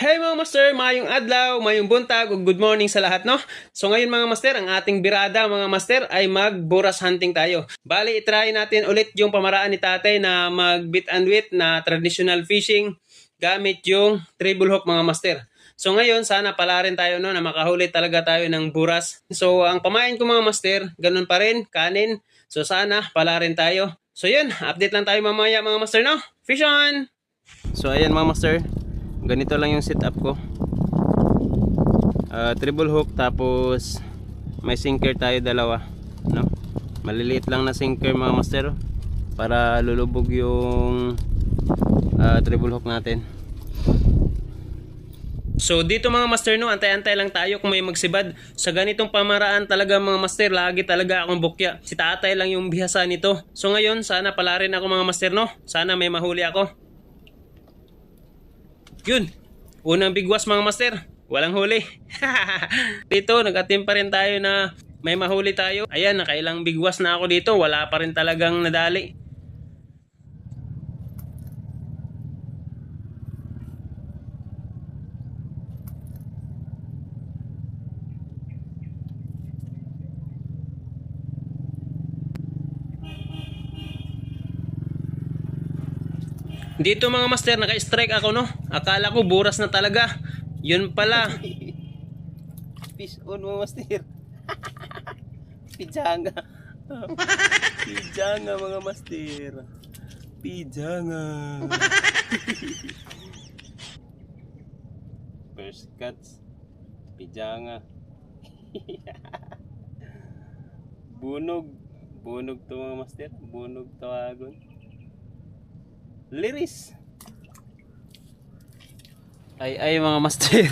Hey mga master, mayong adlaw, mayong buntag, ug good morning sa lahat, no? So ngayon mga master, ang ating birada mga master ay mag-buras hunting tayo. Bali, itry natin ulit yung pamaraan ni tatay na mag-bit and wit na traditional fishing gamit yung treble hook mga master. So ngayon, sana pala rin tayo no, na makahuli talaga tayo ng buras. So ang pamain ko mga master, ganun pa rin, kanin. So sana pala rin tayo. So yun, update lang tayo mamaya mga master, no? Fish on! So ayan mga master, ganito lang yung setup ko. Treble hook, tapos may sinker tayo dalawa, no? Maliliit lang na sinker mga master para lulubog yung treble hook natin. So dito mga master no, antay-antay lang tayo kung may magsibad. Sa ganitong pamaraan talaga mga master, lagi talaga akong bukya. Si tatay lang yung bihasa nito. So ngayon, sana pala rin ako mga master no. Sana may mahuli ako. Yun, unang bigwas mga master, walang huli. Dito, nag-attempt pa rin tayo na may mahuli tayo. Ayan, nakailang bigwas na ako dito, wala pa rin talagang nadali. Dito mga master, naka-strike ako no. Akala ko buras na talaga. Yun pala. Fish on mga master. Pijanga. Pijanga mga master. Pijanga. First cuts. Pijanga. Bunog. Bunog to mga master. Bunog tawagon. Liris. Ay mga master.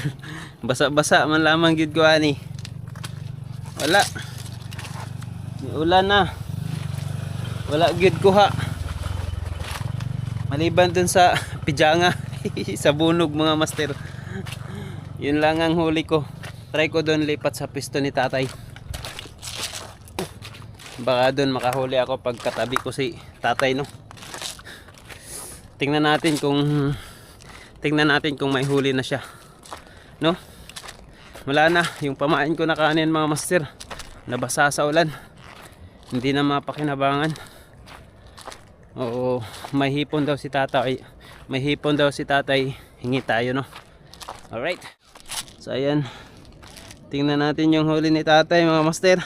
Basa-basa man lamang gid ko ani. Wala. May ulan na. Wala gid kuha. Maliban dun sa pijanga. Sa bunog mga master. Yun lang ang huli ko. Try ko doon lipat sa pisto ni tatay. Baka doon makahuli ako pag katabi ko si tatay no. Tingnan natin kung may huli na siya, no? Wala na yung pamain ko na kanin mga master, nabasa sa ulan, hindi na mapakinabangan. Oo, may hipon daw si tatay, hingi tayo no. Alright, so ayan, tingnan natin yung huli ni tatay mga master.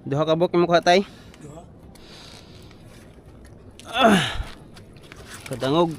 Duha ka buk mo ka tay. Kadangog.